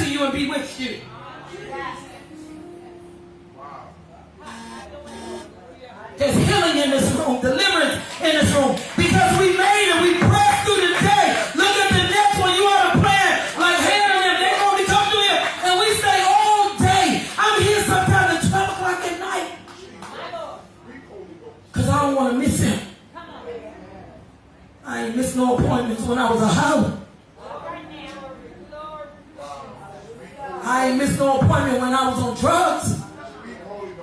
to you and be with you. There's healing in this room, deliverance in this room, because we made it. We pressed through the day. Look at the next one. You ought to plan like Hannah and them. They're going to come through here, and we stay all day. I'm here sometimes at 12 o'clock at night because I don't want to miss him. I ain't missed no appointments when I was a house. I ain't missed no appointment when I was on drugs.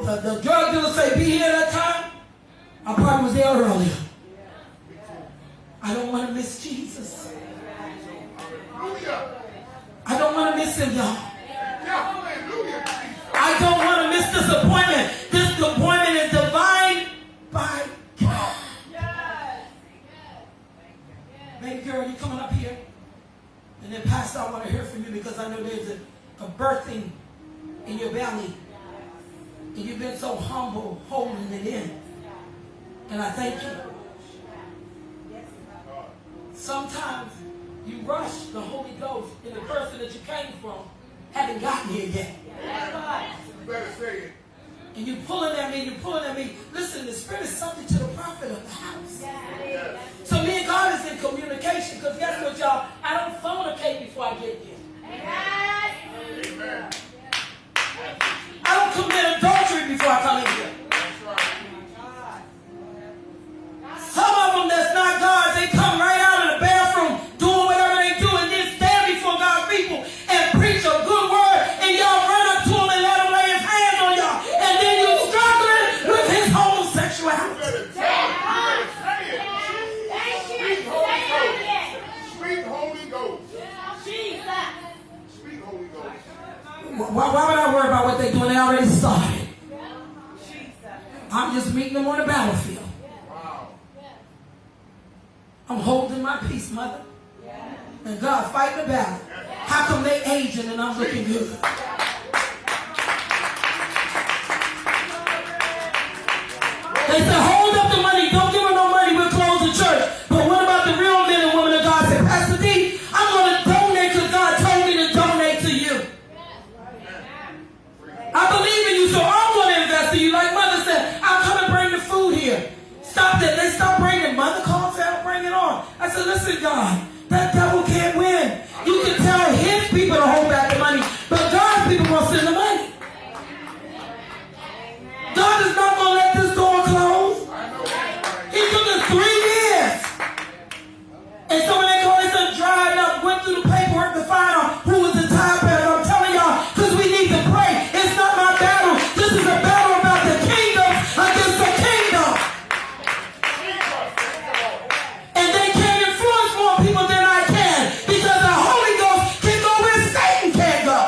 The drug dealer say be here that time. I probably was there earlier. I don't want to miss Jesus. I don't want to miss him, y'all. I don't want to miss this appointment. This appointment is divine by God. Baby girl, you coming up here? And then Pastor, I want to hear from you because I know there's a birthing in your belly. And you've been so humble holding it in. And I thank you. Sometimes you rush the Holy Ghost in the person that you came from haven't gotten here yet. You better say it. And you're pulling at me, Listen, the Spirit is subject to the prophet of the house. So me and God is in communication because guess what, y'all? I don't fornicate before I get here. Amen. I don't commit adultery before I come in here. Some of them that's not God, they come right out of the bathroom doing whatever they do and then stand before God's people and preach a good word and y'all run up to him and let him lay his hands on y'all and then you struggling with his homosexuality. Sweet Holy Ghost. Why would I worry about what they're doing? They already started. I'm just meeting them on the battlefield. I'm holding my peace, mother. And God fighting the battle. How come they aging and I'm looking good? They said, hold up the money. Don't give her no money. We'll close the church. But what about the real men and women of God? Said, Pastor D, I'm going to donate because God told me to donate to you. I believe in you, so I'm going to invest in you. Like Mother said, I'll come and bring the food here. Stop that. They stopped bringing. Mother called, said, I'll bring it on. I said, listen, God, that devil can't win. You can tell his people to hold back the money, but God's people will send the money. God is not going to let this door close. He took us 3 years. And so when they call it some dried up, went through the paperwork to find out who was the top bearer. I'm telling y'all, because we need to pray. It's not my battle. This is a battle about the kingdom against the kingdom. And they can't influence more people than I can because the Holy Ghost can go where Satan can't go.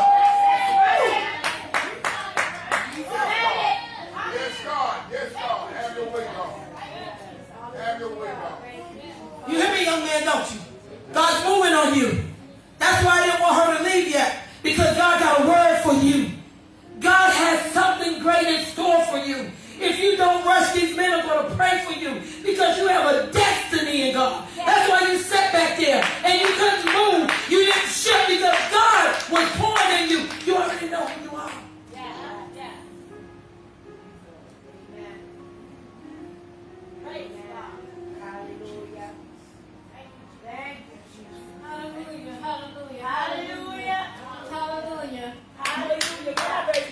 Yes, God. Yes, God. Have your way, God. Have your way, God. You hear me, young man, don't you? God's moving on you. That's why I didn't want her to leave yet. Because God got a word for you. God has something great in store for you. If you don't rush, these men are going to pray for you. Because you have a destiny in God. That's why you sat back there and you couldn't move. You didn't shift because God was pouring in you. You already know who you are.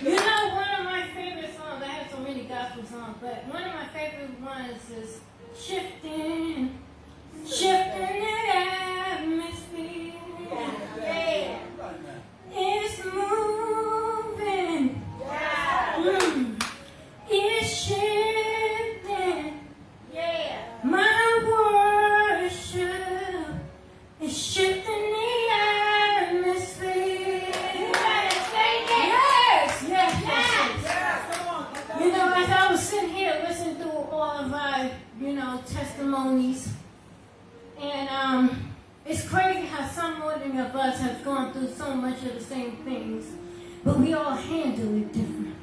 You know, one of my favorite songs, I have so many gospel songs, but one of my favorite ones is Shifting the Atmosphere. Yeah. It's moving. It's shifting. Yeah. My worship is shifting the atmosphere. You know, as I was sitting here listening to all of our, testimonies, and it's crazy how some more than of us have gone through so much of the same things, but we all handle it different.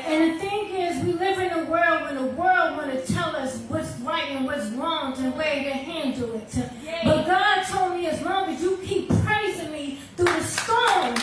And the thing is, we live in a world when the world want to tell us what's right and what's wrong and way to handle it. But God told me as long as you keep praising me through the storm,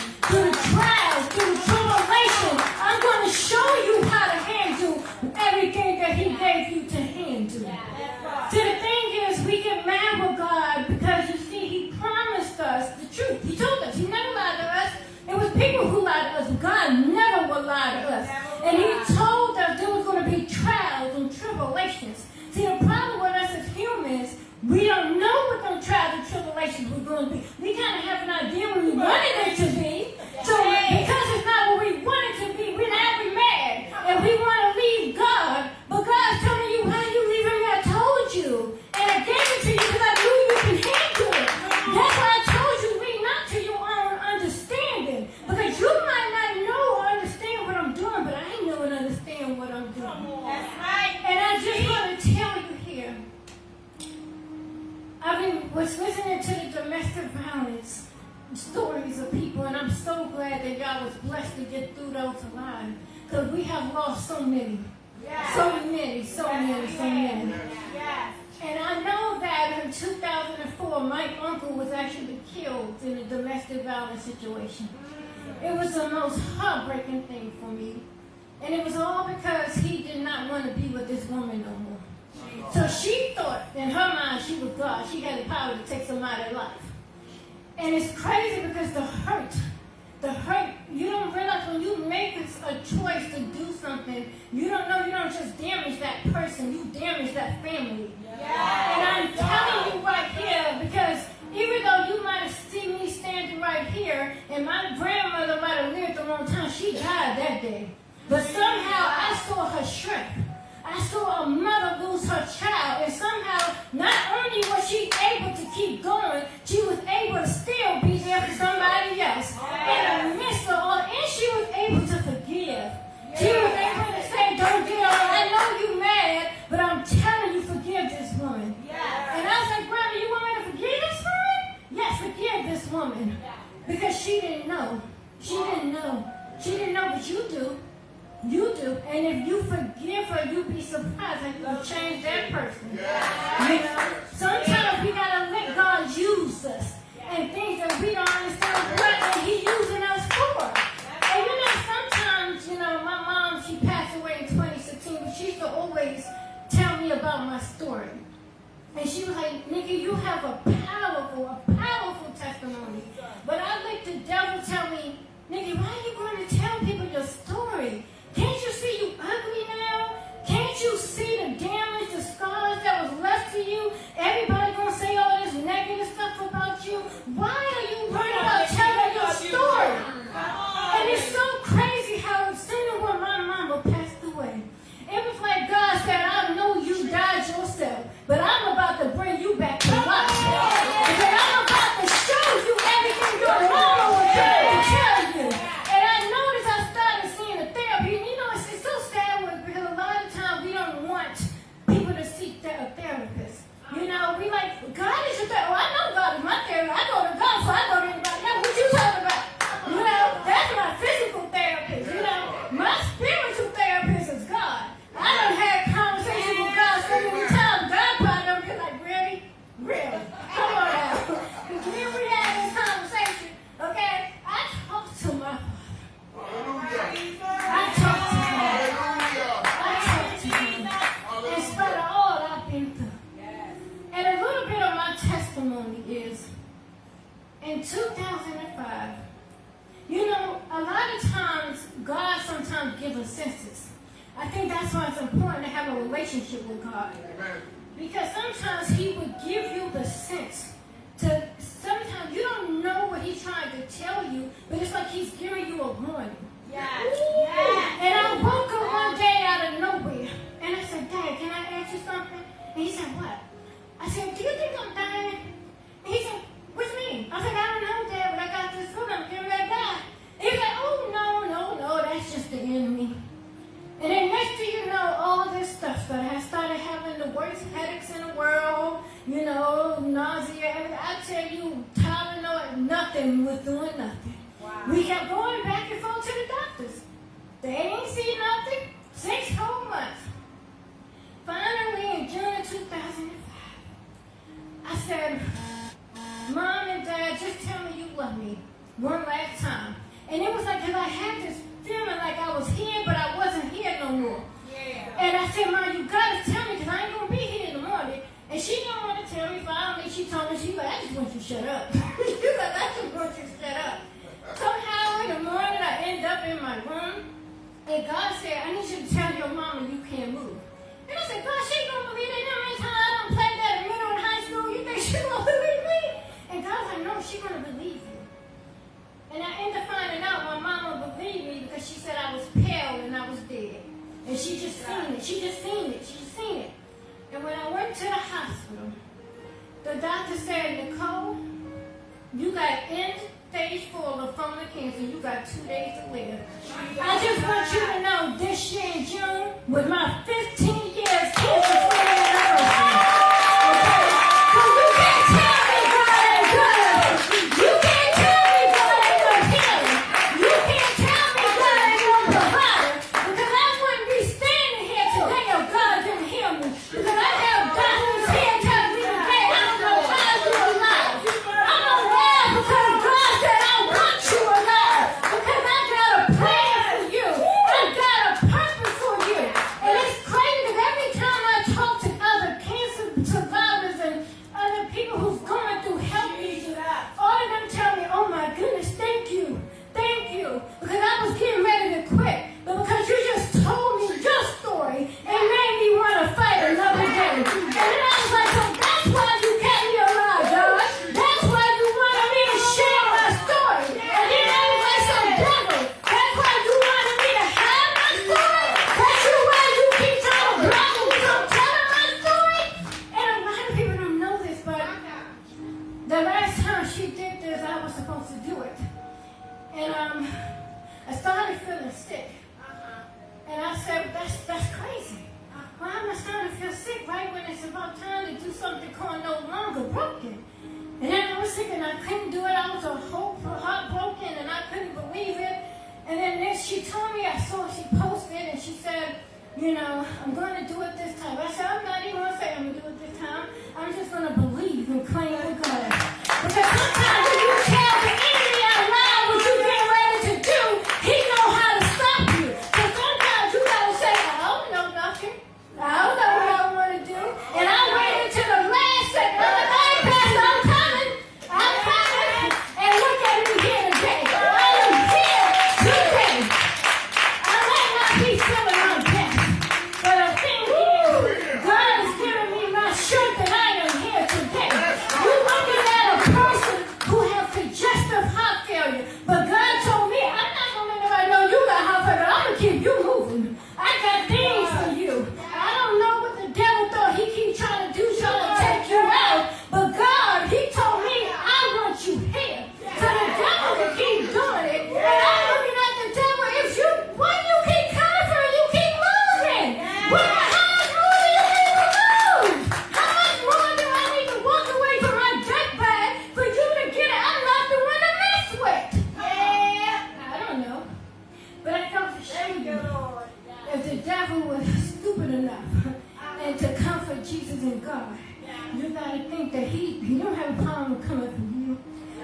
millions of people, and I'm so glad that y'all was blessed to get through those alive, because we have lost so many. Yes. So many. Yes. And I know that in 2004, my uncle was actually killed in a domestic violence situation. It was the most heartbreaking thing for me. And it was all because he did not want to be with this woman no more. So she thought, in her mind, she was God. She had the power to take somebody's life. And it's crazy because the hurt, you don't realize when you make a choice to do something, you don't just damage that person, you damage that family. Yeah. And I'm telling you right here, because even though you might have seen me standing right here, and my grandmother might have lived a long time, she died that day. But somehow I saw her shrink. I saw a mother lose her child, and somehow not only was she able to keep going, she was able to still be there for somebody else. In the midst of all, and she was able to forgive. She was able to say, don't get on, I know you mad, but I'm telling you, forgive this woman. And I was like, Grandma, you want me to forgive this woman? Yes, forgive this woman. Because she didn't know. She didn't know, but you do. You do. And if you forgive her, you'll be surprised that you will change that person. You know? Sometimes we got to let God use us. And things that we don't understand what He using us for. And sometimes, my mom, she passed away in 2016, but she used to always tell me about my story. And she was like, Nikki, you have a powerful testimony. But I let the devil tell me, Nikki, why are you going to tell people your story? Can't you see you ugly now? Can't you see the damage, the scars that was left to you? Everybody gonna say all this negative stuff about you. Why are you worried about telling your story? And it's so crazy how as soon as when my mama passed away, it was like God said, I know you died yourself, but I'm about to bring you back to life. Because I'm about to show you everything your mama was trying to tell you. And I noticed I started seeing the therapy. And it's so sad because a lot of times we don't want people to seek a therapist. We like, God is your therapist. Oh, I know God is my therapist. I go to God, so I go to anybody else. What you talking about? That's my physical therapist. My spiritual therapist is God. I done had conversations with God so many times. God probably done been like, really? Come on now. Because when we had this conversation, okay, I talked to my Father. I talked to him. In spite of all I've been through. And a little bit of my testimony is, in 2005, a lot of times, God sometimes gives us senses. I think that's why it's important to have a relationship with God. Amen. Because sometimes He would give you the sense to, sometimes you don't know what He's trying to tell you, but it's like He's giving you a warning. And I woke up one day out of nowhere, and I said, Dad, can I ask you something? And he said, what? I said, do you think I'm dying? And he said, what do you mean? I said, I don't know, Dad, but I got this food, I'm getting ready to die. And he said, oh, no, that's just the enemy. And then next thing you know, all this stuff started. I started having the worst headaches in the world, nausea, everything. I tell you, Tylenol, nothing was doing nothing. Wow. We kept going back and forth to the doctors. They ain't seen nothing. 6 whole months. Finally, in June of 2005, I said, Mom and Dad, just tell me you love me one last time. And it was like, because I had this feeling like I was here, but I wasn't here no more. And I said, Mom, you got to tell me, because I ain't going to be here in the morning. And she didn't want to tell me. Finally, she told me, I just want you to shut up. I just want you to shut up. Somehow in the morning, I ended up in my room. And God said, I need you to tell your mama you can't move. And I said, God, she ain't going to believe that. How many times I done played that in middle and high school? You think she going to believe me? And God's like, no, she going to believe you. And I ended up finding out my mama believed me because she said I was pale and I was dead. And she just seen it. And when I went to the hospital, the doctor said, Nicole, you got end-stage 4 lymphoma cancer. You got 2 days to live. I just want you to know this year in June was my 15 years cancer-free anniversary. Okay? So you can't tell me God ain't good. You can't tell me God ain't And I started feeling sick. And I said, that's crazy. Why am I starting to feel sick right when it's about time to do something called no longer broken? And then I was thinking I couldn't do it. I was heartbroken and I couldn't believe it. And then she told me, she posted and she said, I'm going to do it this time. I said, I'm not even going to say I'm going to do it this time. I'm just going to believe and claim with God. Because sometimes when you tell the enemy out loud what you're getting ready to do, he know how to stop you. So sometimes you got to say, I don't know nothing. I don't know what I want to do. And I waited until the last second. Hey, Pastor, I'm coming. And look at me here today. I am here today. I might not be feeling my best. But the thing is, God is giving me my strength and I am here today. You're looking at a person who has congestive heart failure. But God told me, I'm not going to let nobody know you got heart failure. I'm going to keep you moving. I got things for you. I don't know what the devil thought he keep trying to do, trying to take you out. But God, he told me, I want you here. So the devil can keep doing it. And I'm looking at the devil. When you keep coming for it, you keep moving. How much more do you need to move? How much more do I need to walk away from my death bed for you to get it? I'm not the one to mess with. Yeah. I don't know. But I felt ashamed. If the devil was stupid enough and to come for Jesus and God, you got to think that he don't have a problem with coming for you.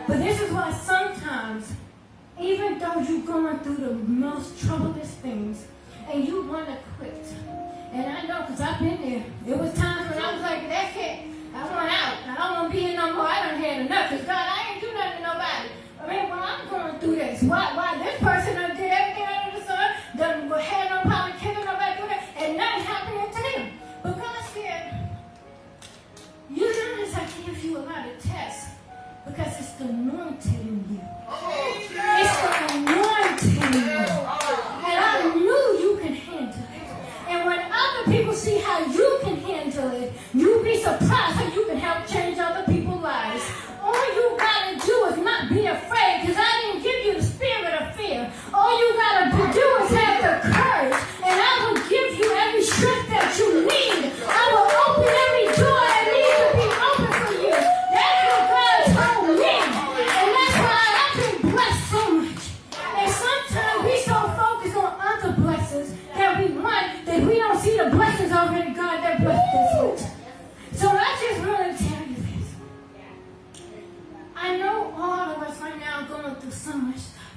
But this is why sometimes, even though you're going through the most troublous things and you want to quit, and I know because I've been there. It was times when I was like, that's it. I want out. I don't want to be here no more. I done had enough because God, I ain't do nothing to nobody. I mean, well, I'm going through this. Why this person done did everything under the sun, done had no problem killing nobody doing it, and nothing happening to them. But God said, you notice I give you a lot of tests because it's the anointing in you. It's the anointing in you. And I knew you can handle it. And when other people see how you can handle it, you'll be surprised how you can help change other people's lives. All you gotta do is not be afraid, because I didn't give you the spirit of fear. All you gotta do is have the courage, and I will give you every strength that you need. I will open every door that needs to be open for you. That's what God told me, and that's why I've been blessed so much. And sometimes we so focused on other blessings that we want that we don't see the blessings already God that blessed us with. So I just want to tell you this. I know all of us right now are going through so much stuff,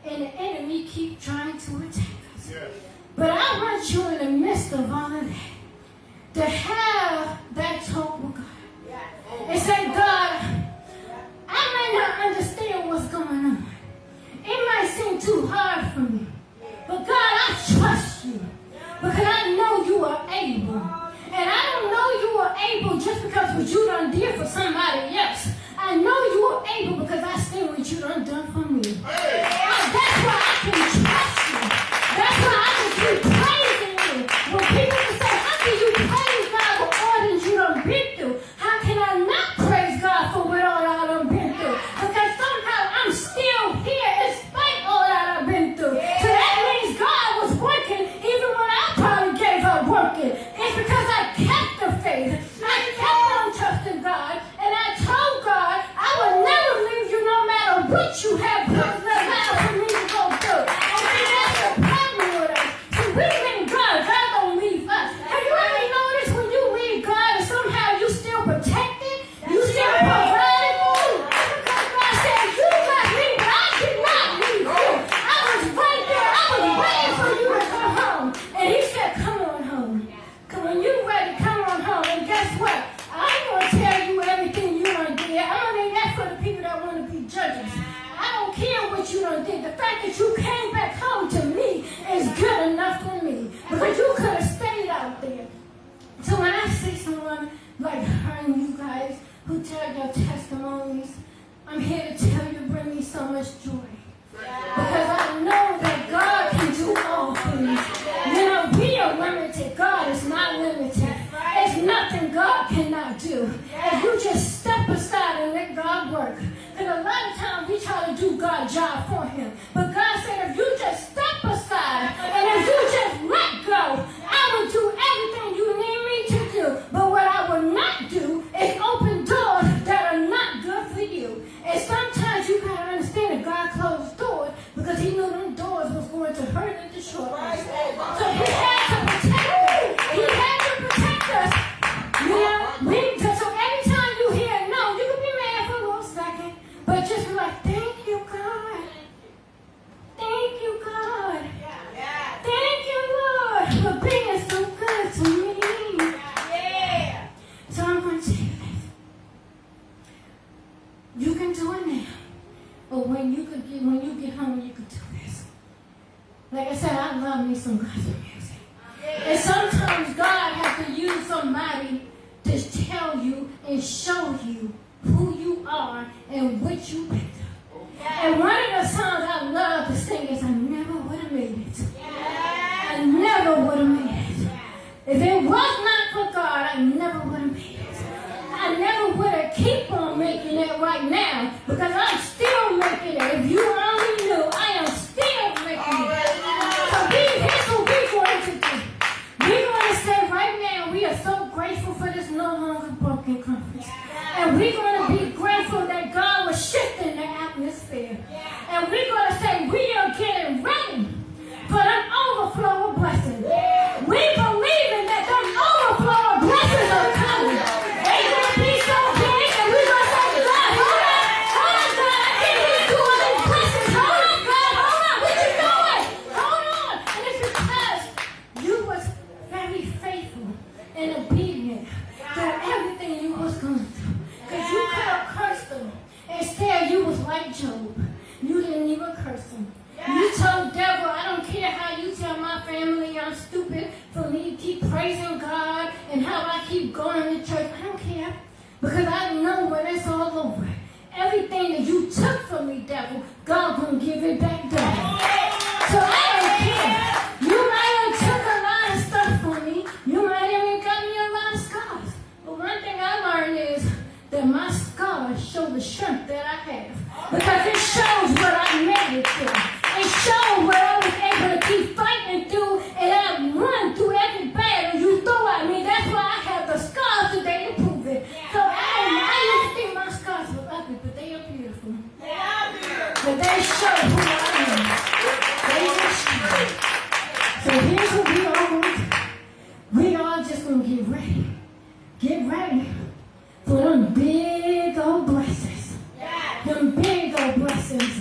and the enemy keep trying to attack us. Yes. But I want you in the midst of all of that to have that talk with God and say, God, I may not understand what's going on. It might seem too hard for me, but God, I trust you because I know you are able. And I don't know you are able just because what you done did for somebody else. I know you are able because I see what you done for me. That's why I can trust you. That's why I can keep praising you. When people can say, how can you praise God for all that you done been through? How can I not praise God for what all I done been through? Because somehow I'm still here in spite of all that I've been through. So that means God was working even when I probably gave up working. It's because I kept the faith. I kept on trusting God. And I told God, I will never leave you no matter what you have allowed for me to go through. And see, that's the problem with us. See, we leave God. God don't leave us. Have you ever noticed when you leave God and somehow you still protected? You still provided? Because God said, you got me, but I did not leave you. I was right there. I was waiting for you to come home. And he said, come on home. Because when you're ready, come on home. And guess what? I ain't going to tell you everything you done did. I don't mean that for the people that want to be judges. I don't care what you done did. The fact that you came back home to me is good enough for me. Because you could have stayed out there. So when I see someone like her and you guys who tell your testimonies, I'm here to tell you, bring me so much joy. Because I know that God can do all things. You know, we are limited. God is not limited. There's nothing God cannot do. If you just step aside and let God work. Because a lot of times we try to do God our job for him. But God said, if you just step aside and if you just let go, I will do everything you need me to do. But what I will not do is open doors that are not good for you. And sometimes you got to understand that God closed doors because he knew them doors was going to hurt and destroy us. So he had to protect us. He had to protect us. So every time you hear no, you can be mad for a little second, but just be like, thank you, God. Thank you, God. Thank you, Lord, for being so good to me. So I'm going to tell you this. You can do it now, but when you get home, you can do this. Like I said, I love me some gospel music. And sometimes God has to use somebody to tell you and show you who you are and what you picked up. And one of the songs I love to sing is I never would have made it. I never would have made it. If it was not for God, I never would have made it. I never would have keep on making it right now because I'm still making it. If you only knew, I am still making it. So here's what we're going to do. We're going to say right now, we are so grateful for this No Longer Broken conference. And we're going to be grateful that God was shifting the atmosphere. And we're going to say we are getting ready for an overflow of blessings. We believe in that the overflow of blessings are coming. They're going to be so big and we're going to say, God, hold on, God, I can't hear you doing these blessings. Hold on, God, hold on, what you doing? Hold on. And it's because you was very faithful and obedient to everything you was going through. Because you could have cursed them. Instead, you was like Job. You didn't even curse him. You told devil, I don't care how you tell my family I'm stupid for me to keep praising God and how I keep going to church. I don't care. Because I know when it's all over, everything that you took from me, devil, God gonna give it back down. So I don't care. You might have took a lot of stuff from me. You might even got me a lot of scars. But one thing I learned is that my scars show the strength that I have. Because it shows what I made it through. It shows what I was able to keep fighting through and I run through every battle you throw at me. That's why I have the scars today to prove it. So I used to think my scars were ugly, but they are beautiful. But they show who I am. They just show. So here's what we all want to do. We all just going to get ready. Get ready for them big old blessings. Them big old blessings.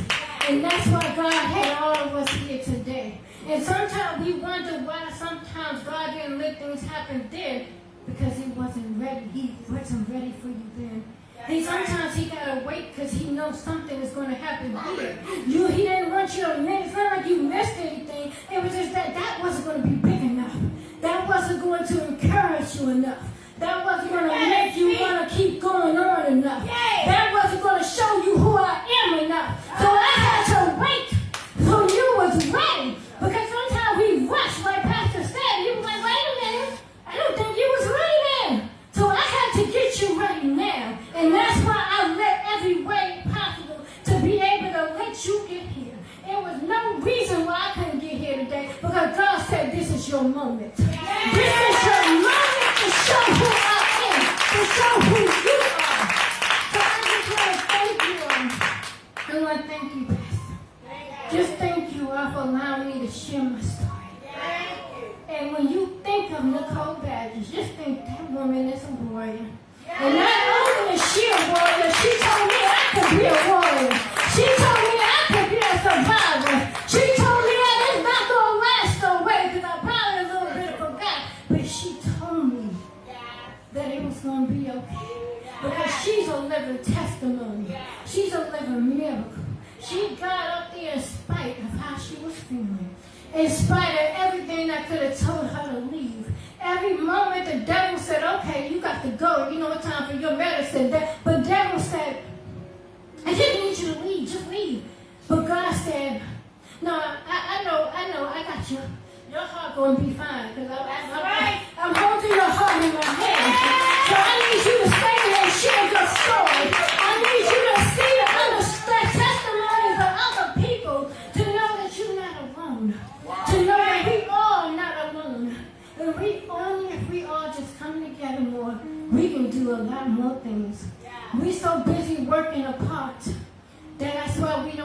And that's why God had all of us here today. And sometimes we wonder why sometimes God didn't let things happen then. Because he wasn't ready. He wasn't ready for you then. And sometimes he got to wait because he knows something is going to happen here. He didn't want you to miss. It's not like you missed anything. It was just that wasn't going to be big enough. That wasn't going to encourage you enough. That wasn't going to make you want to keep going on enough. That wasn't going to show you who I am enough. So I had to wait till you was ready. Because sometimes we rush, like Pastor said. You was like, wait a minute. I don't think you was ready then. So I had to get you ready now. And that's why I let every way possible to be able to let you get here. There was no reason why I couldn't get here today. Because God said this is your moment. This is your moment to show who I am. To show who you are. So I just want to thank you all. I want to thank you, Pastor. Just thank you all for allowing me to share my story. And when you think of Nicole Badgers, just think that woman is a warrior. And not only is she a warrior, she told me I could be a warrior. She told me I could be a survivor. She told me that it's not going to last away because I probably a little bit forgot. But she told me that it was going to be okay. Because she's a living testimony. She's a living miracle. She got up there in spite of how she was feeling. In spite of everything I could have told her to leave. Every moment the devil said, okay, you got to go. You know it's time for your medicine. But devil said, I just need you to leave. Just leave. But God said, no, I know, I got you. Your heart going to be fine. Because I'm holding your heart in my hand. So I need you to stay there and share your story. I need you to see the other testimonies of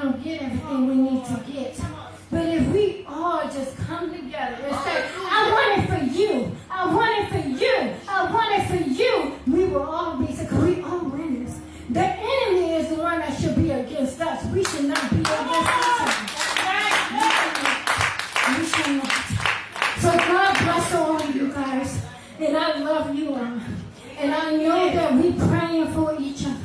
don't get everything we need to get. But if we all just come together and say, I want it for you, I want it for you, I want it for you, we will all be, because we all winners. The enemy is the one that should be against us. We should not be against each other. We should not. So God bless all of you guys. And I love you all. And I know that we praying for each other.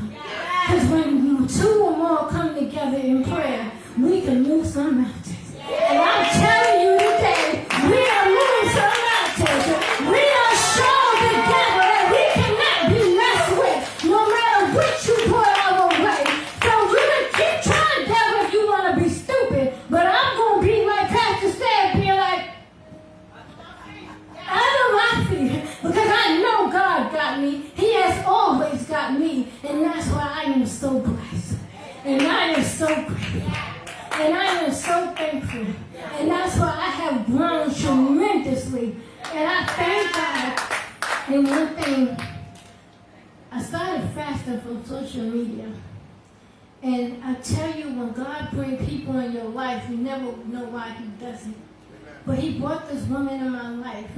Because when two or more come together in prayer, we can move some mountains. And I'm telling you today, we are moving some mountains. We are showing the devil that we cannot be messed with, no matter what you put our way. So you can keep trying, devil, if you want to be stupid. But I'm going to be like Pastor said, be like, out of my feet, because I know God got me. He has always got me, and that's why I am so blessed. And I am so grateful. And I am so thankful. And that's why I have grown tremendously. And I thank God. And one thing, I started fasting from social media. And I tell you, when God brings people in your life, you never know why he does it. But he brought this woman in my life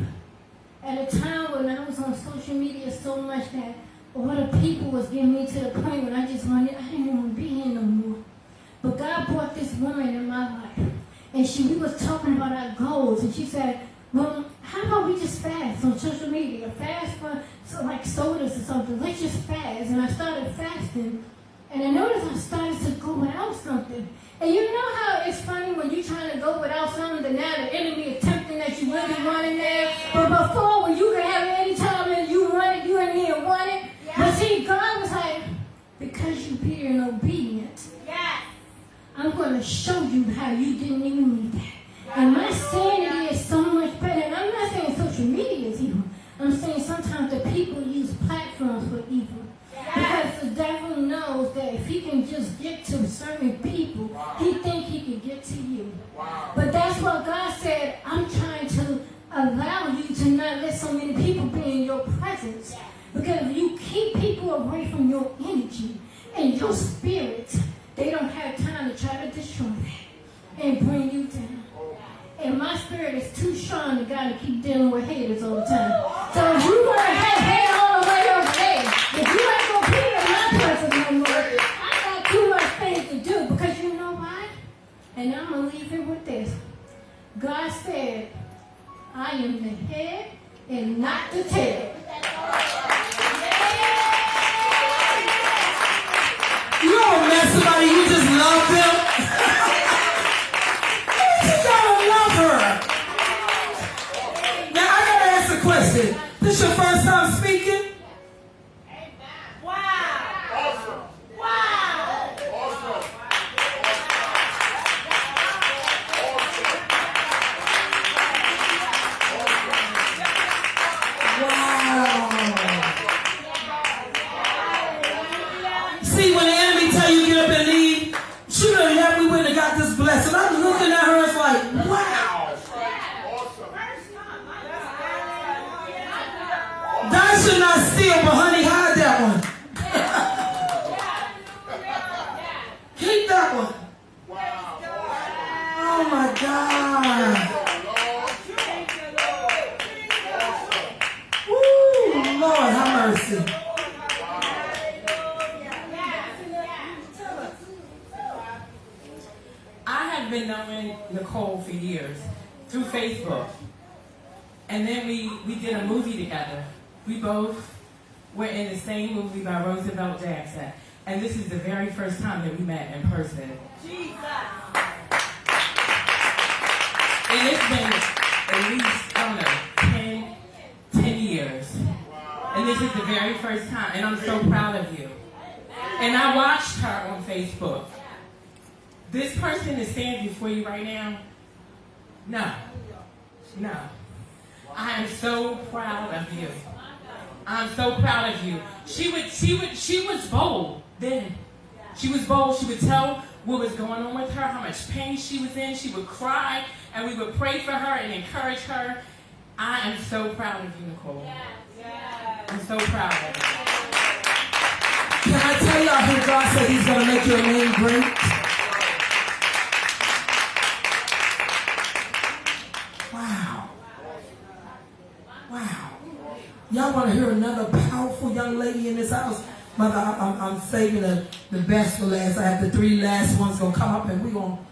at a time when I was on social media so much that all the people was getting me to the point when I didn't want to be here no more. But God brought this woman in my life. And we was talking about our goals. And she said, well, how about we just fast on social media? Fast for like sodas or something. Let's just fast. And I started fasting. And I noticed I started to go without something. And you know how it's funny when you're trying to go without something, that now the enemy is tempting that you really want it there. But before, when you could have it any time and you want it, you didn't even want it. Yeah. But see, God was like, because you're being obedient, I'm going to show you how you didn't even need that. And my sanity is so much better. And I'm not saying social media is evil. I'm saying sometimes the people use platforms for evil. Because the devil knows that if he can just get to certain people, he thinks he can get to you. But that's what God said, I'm trying to allow you to not let so many people be in your presence. Because if you keep people away from your energy and your spirit, they don't have time to try to destroy that and bring you down. And my spirit is too strong to gotta keep dealing with haters all the time. So if you want to have hate all the way over there, if you ain't gonna be in my presence no more, I got too much things to do. Because you know why? And I'm gonna leave it with this. God said, I am the head and not the tail. You don't met somebody you just love them. You gotta love her. Now I gotta ask a question. This your first time speaking? See, when the enemy tell you get up and leave, she would have we wouldn't have got this blessing. I'm looking at her, it's like, wow. God should not steal, but honey, hide that one. Keep that one. Oh my God. Woo, Lord, have mercy. I've been knowing Nicole for years through Facebook. And then we did a movie together. We both were in the same movie by Roosevelt Jackson. And this is the very first time that we met in person. Jesus! And it's been at least, I don't know, 10 years. And this is the very first time. And I'm so proud of you. And I watched her on Facebook. This person is standing before you right now? No. I am so proud of you. I'm so proud of you. She was bold then. She was bold. She would tell what was going on with her, how much pain she was in. She would cry, and we would pray for her and encourage her. I am so proud of you, Nicole. I'm so proud of you. Can I tell y'all who God said he's going to make your name great? I want to hear another powerful young lady in this house. Mother, I'm saving the best for last. I have the three last ones going to come up, and we're going to